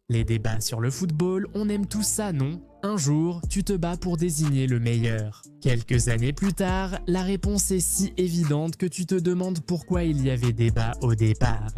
Les débats sur le football, on aime tous ça, non? Un jour, tu te bats pour désigner le meilleur. Quelques années plus tard, la réponse est si évidente que tu te demandes pourquoi il y avait débat au départ.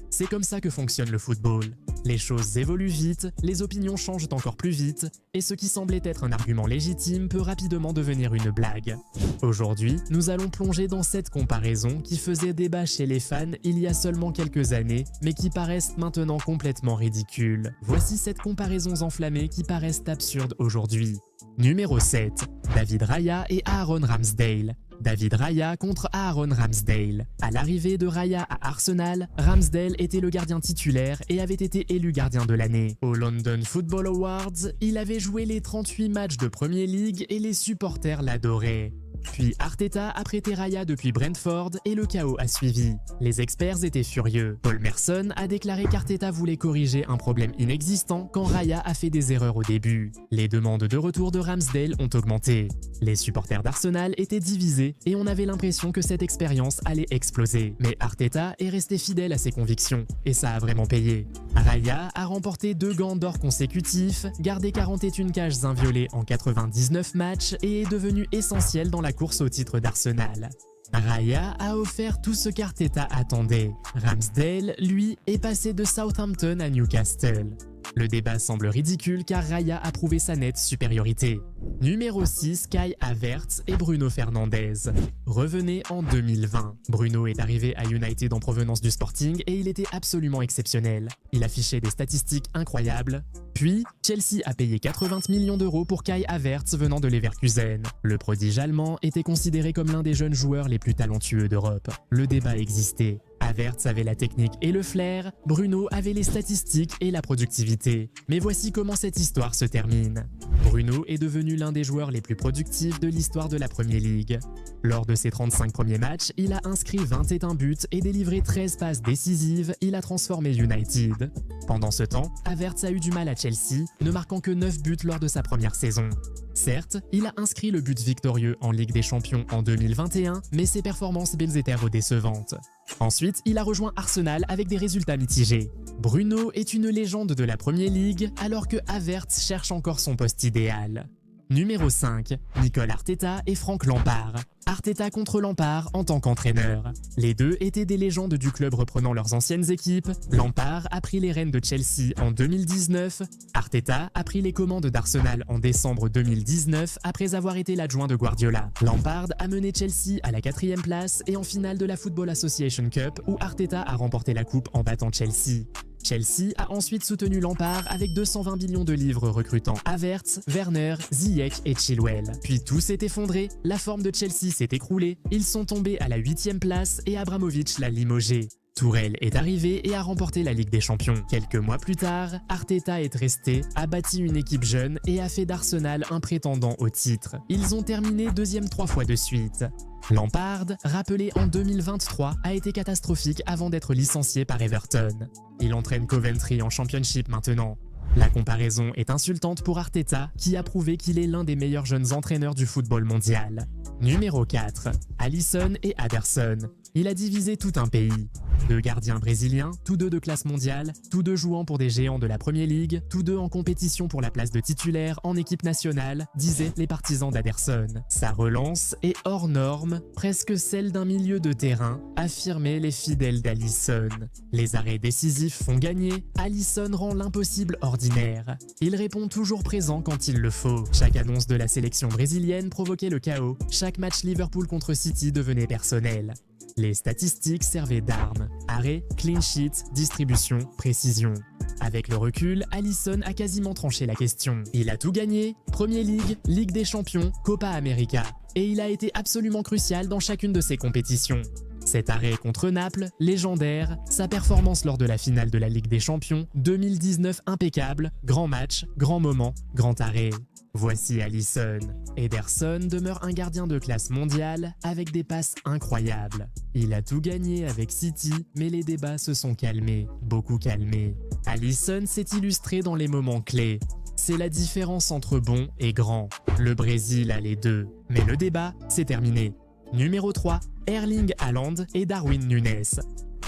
C'est comme ça que fonctionne le football. Les choses évoluent vite, les opinions changent encore plus vite, et ce qui semblait être un argument légitime peut rapidement devenir une blague. Aujourd'hui, nous allons plonger dans cette comparaison qui faisait débat chez les fans il y a seulement quelques années, mais qui paraissent maintenant complètement ridicules. Voici 7 comparaisons enflammées qui paraissent absurdes aujourd'hui. Numéro 7. David Raya et Aaron Ramsdale. David Raya contre Aaron Ramsdale. À l'arrivée de Raya à Arsenal, Ramsdale était le gardien titulaire et avait été élu gardien de l'année. Au London Football Awards, il avait joué les 38 matchs de Premier League et les supporters l'adoraient. Puis Arteta a prêté Raya depuis Brentford et le chaos a suivi. Les experts étaient furieux. Paul Merson a déclaré qu'Arteta voulait corriger un problème inexistant quand Raya a fait des erreurs au début. Les demandes de retour de Ramsdale ont augmenté. Les supporters d'Arsenal étaient divisés et on avait l'impression que cette expérience allait exploser. Mais Arteta est resté fidèle à ses convictions et ça a vraiment payé. Raya a remporté 2 gants d'or consécutifs, gardé 41 cages inviolées en 99 matchs et est devenu essentiel dans la course au titre d'Arsenal. Raya a offert tout ce qu'Arteta attendait. Ramsdale, lui, est passé de Southampton à Newcastle. Le débat semble ridicule car Raya a prouvé sa nette supériorité. Numéro 6, Kai Havertz et Bruno Fernandes. Revenez en 2020. Bruno est arrivé à United en provenance du Sporting et il était absolument exceptionnel. Il affichait des statistiques incroyables. Puis, Chelsea a payé 80 millions d'euros pour Kai Havertz venant de Leverkusen. Le prodige allemand était considéré comme l'un des jeunes joueurs les plus talentueux d'Europe. Le débat existait. Havertz avait la technique et le flair, Bruno avait les statistiques et la productivité. Mais voici comment cette histoire se termine. Bruno est devenu l'un des joueurs les plus productifs de l'histoire de la Premier League. Lors de ses 35 premiers matchs, il a inscrit 21 buts et délivré 13 passes décisives, il a transformé United. Pendant ce temps, Havertz a eu du mal à Chelsea, ne marquant que 9 buts lors de sa première saison. Certes, il a inscrit le but victorieux en Ligue des Champions en 2021, mais ses performances étaient décevantes. Ensuite, il a rejoint Arsenal avec des résultats mitigés. Bruno est une légende de la Premier League, alors que Havertz cherche encore son poste idéal. Numéro 5. Mikel Arteta et Frank Lampard. Arteta contre Lampard en tant qu'entraîneur. Les deux étaient des légendes du club reprenant leurs anciennes équipes. Lampard a pris les rênes de Chelsea en 2019. Arteta a pris les commandes d'Arsenal en décembre 2019 après avoir été l'adjoint de Guardiola. Lampard a mené Chelsea à la 4e place et en finale de la Football Association Cup où Arteta a remporté la coupe en battant Chelsea. Chelsea a ensuite soutenu Lampard avec 220 millions de livres recrutant Havertz, Werner, Ziyech et Chilwell. Puis tout s'est effondré, la forme de Chelsea s'est écroulée, ils sont tombés à la 8e place et Abramovich l'a limogé. Tourelle est arrivé et a remporté la Ligue des Champions. Quelques mois plus tard, Arteta est resté, a bâti une équipe jeune et a fait d'Arsenal un prétendant au titre. Ils ont terminé 2e 3 fois de suite. Lampard, rappelé en 2023, a été catastrophique avant d'être licencié par Everton. Il entraîne Coventry en Championship maintenant. La comparaison est insultante pour Arteta, qui a prouvé qu'il est l'un des meilleurs jeunes entraîneurs du football mondial. Numéro 4. Alisson et Ederson. Il a divisé tout un pays. 2 gardiens brésiliens, tous deux de classe mondiale, tous deux jouant pour des géants de la Premier League, tous deux en compétition pour la place de titulaire en équipe nationale, disaient les partisans d'Ederson. Sa relance est hors norme, presque celle d'un milieu de terrain, affirmaient les fidèles d'Alisson. Les arrêts décisifs font gagner, Alisson rend l'impossible ordinaire. Il répond toujours présent quand il le faut. Chaque annonce de la sélection brésilienne provoquait le chaos, chaque match Liverpool contre City devenait personnel. Les statistiques servaient d'armes. Arrêt, clean sheet, distribution, précision. Avec le recul, Alisson a quasiment tranché la question. Il a tout gagné, Premier League, Ligue des Champions, Copa América. Et il a été absolument crucial dans chacune de ses compétitions. Cet arrêt contre Naples, légendaire, sa performance lors de la finale de la Ligue des Champions, 2019 impeccable, grand match, grand moment, grand arrêt. Voici Alisson. Ederson demeure un gardien de classe mondiale avec des passes incroyables. Il a tout gagné avec City, mais les débats se sont calmés, beaucoup calmés. Alisson s'est illustré dans les moments clés. C'est la différence entre bon et grand. Le Brésil a les deux, mais le débat, c'est terminé. Numéro 3, Erling Haaland et Darwin Núñez.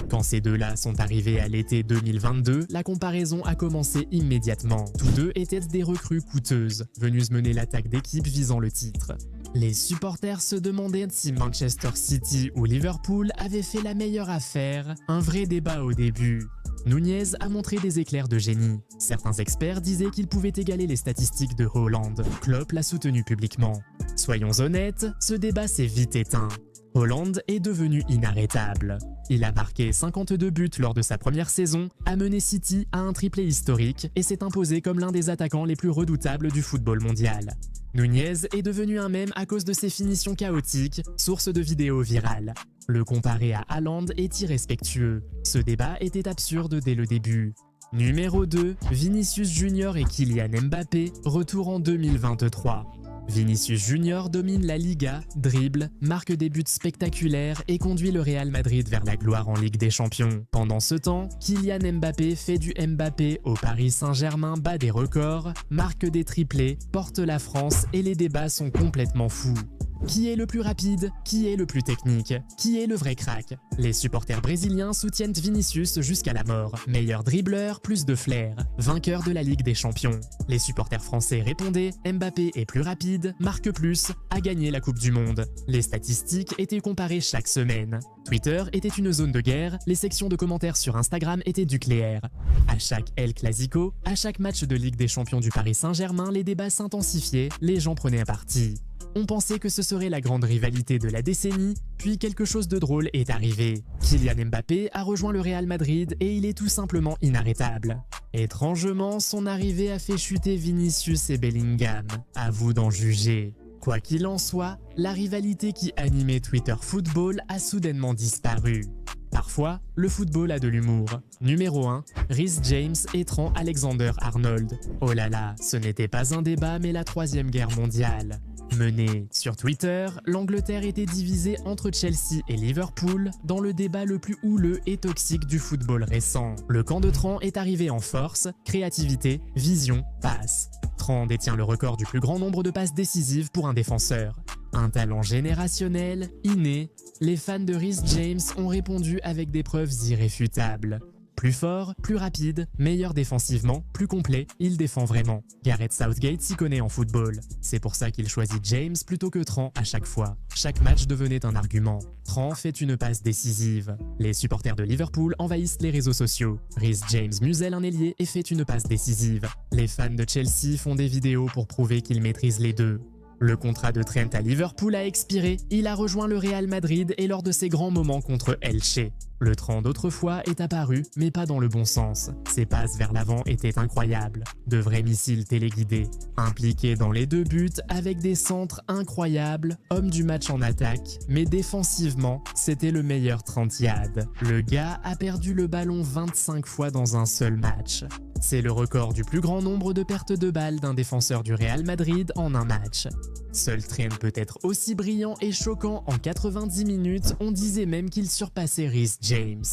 Quand ces deux-là sont arrivés à l'été 2022, la comparaison a commencé immédiatement. Tous deux étaient des recrues coûteuses, venues mener l'attaque d'équipe visant le titre. Les supporters se demandaient si Manchester City ou Liverpool avaient fait la meilleure affaire, un vrai débat au début. Nunez a montré des éclairs de génie. Certains experts disaient qu'il pouvait égaler les statistiques de Haaland. Klopp l'a soutenu publiquement. Soyons honnêtes, ce débat s'est vite éteint. Haaland est devenu inarrêtable. Il a marqué 52 buts lors de sa première saison, a mené City à un triplé historique et s'est imposé comme l'un des attaquants les plus redoutables du football mondial. Nunez est devenu un mème à cause de ses finitions chaotiques, source de vidéos virales. Le comparer à Haaland est irrespectueux. Ce débat était absurde dès le début. Numéro 2, Vinicius Junior et Kylian Mbappé, retour en 2023. Vinicius Junior domine la Liga, dribble, marque des buts spectaculaires et conduit le Real Madrid vers la gloire en Ligue des Champions. Pendant ce temps, Kylian Mbappé fait du Mbappé au Paris Saint-Germain, bat des records, marque des triplés, porte la France et les débats sont complètement fous. Qui est le plus rapide? Qui est le plus technique? Qui est le vrai crack? Les supporters brésiliens soutiennent Vinicius jusqu'à la mort. Meilleur dribbleur, plus de flair. Vainqueur de la Ligue des Champions. Les supporters français répondaient Mbappé est plus rapide, marque plus, a gagné la Coupe du Monde. Les statistiques étaient comparées chaque semaine. Twitter était une zone de guerre, les sections de commentaires sur Instagram étaient nucléaires. À chaque El Clasico, à chaque match de Ligue des Champions du Paris Saint-Germain, les débats s'intensifiaient, les gens prenaient un parti. On pensait que ce serait la grande rivalité de la décennie, puis quelque chose de drôle est arrivé. Kylian Mbappé a rejoint le Real Madrid et il est tout simplement inarrêtable. Étrangement, son arrivée a fait chuter Vinicius et Bellingham. À vous d'en juger. Quoi qu'il en soit, la rivalité qui animait Twitter Football a soudainement disparu. Parfois, le football a de l'humour. Numéro 1, Reece James et Trent Alexander-Arnold. Oh là là, ce n'était pas un débat mais la Troisième Guerre mondiale. Mené sur Twitter, l'Angleterre était divisée entre Chelsea et Liverpool dans le débat le plus houleux et toxique du football récent. Le camp de Trent est arrivé en force, créativité, vision, passe. Trent détient le record du plus grand nombre de passes décisives pour un défenseur. Un talent générationnel, inné, les fans de Reece James ont répondu avec des preuves irréfutables. Plus fort, plus rapide, meilleur défensivement, plus complet, il défend vraiment. Gareth Southgate s'y connaît en football. C'est pour ça qu'il choisit James plutôt que Trent à chaque fois. Chaque match devenait un argument. Trent fait une passe décisive. Les supporters de Liverpool envahissent les réseaux sociaux. Reece James muselle un ailier et fait une passe décisive. Les fans de Chelsea font des vidéos pour prouver qu'ils maîtrisent les deux. Le contrat de Trent à Liverpool a expiré, il a rejoint le Real Madrid et lors de ses grands moments contre Elche. Le Trent d'autrefois est apparu, mais pas dans le bon sens. Ses passes vers l'avant étaient incroyables, de vrais missiles téléguidés. Impliqué dans les deux buts avec des centres incroyables, homme du match en attaque, mais défensivement, c'était le meilleur Trentiade. Le gars a perdu le ballon 25 fois dans un seul match. C'est le record du plus grand nombre de pertes de balles d'un défenseur du Real Madrid en un match. Seul Trent peut être aussi brillant et choquant en 90 minutes, on disait même qu'il surpassait Reece James.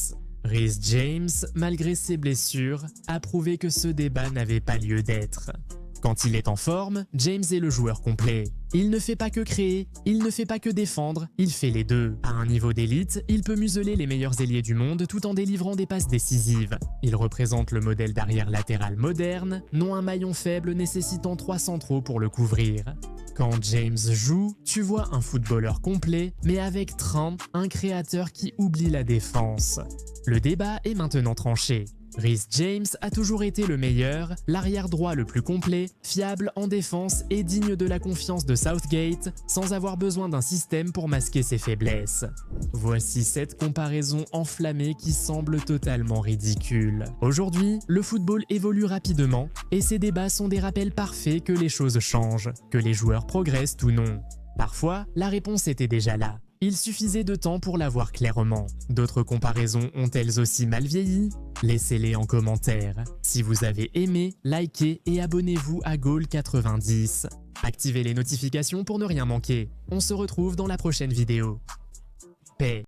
Reece James, malgré ses blessures, a prouvé que ce débat n'avait pas lieu d'être. Quand il est en forme, James est le joueur complet. Il ne fait pas que créer, il ne fait pas que défendre, il fait les deux. À un niveau d'élite, il peut museler les meilleurs ailiers du monde tout en délivrant des passes décisives. Il représente le modèle d'arrière latéral moderne, non un maillon faible nécessitant 3 centraux pour le couvrir. Quand James joue, tu vois un footballeur complet, mais avec Trent, un créateur qui oublie la défense. Le débat est maintenant tranché. Reece James a toujours été le meilleur, l'arrière droit le plus complet, fiable en défense et digne de la confiance de Southgate, sans avoir besoin d'un système pour masquer ses faiblesses. Voici cette comparaison enflammée qui semble totalement ridicule. Aujourd'hui, le football évolue rapidement et ces débats sont des rappels parfaits que les choses changent, que les joueurs progressent ou non. Parfois, la réponse était déjà là. Il suffisait de temps pour la voir clairement. D'autres comparaisons ont elles aussi mal vieilli? Laissez-les en commentaire. Si vous avez aimé, likez et abonnez-vous à Goal90. Activez les notifications pour ne rien manquer. On se retrouve dans la prochaine vidéo. Paix.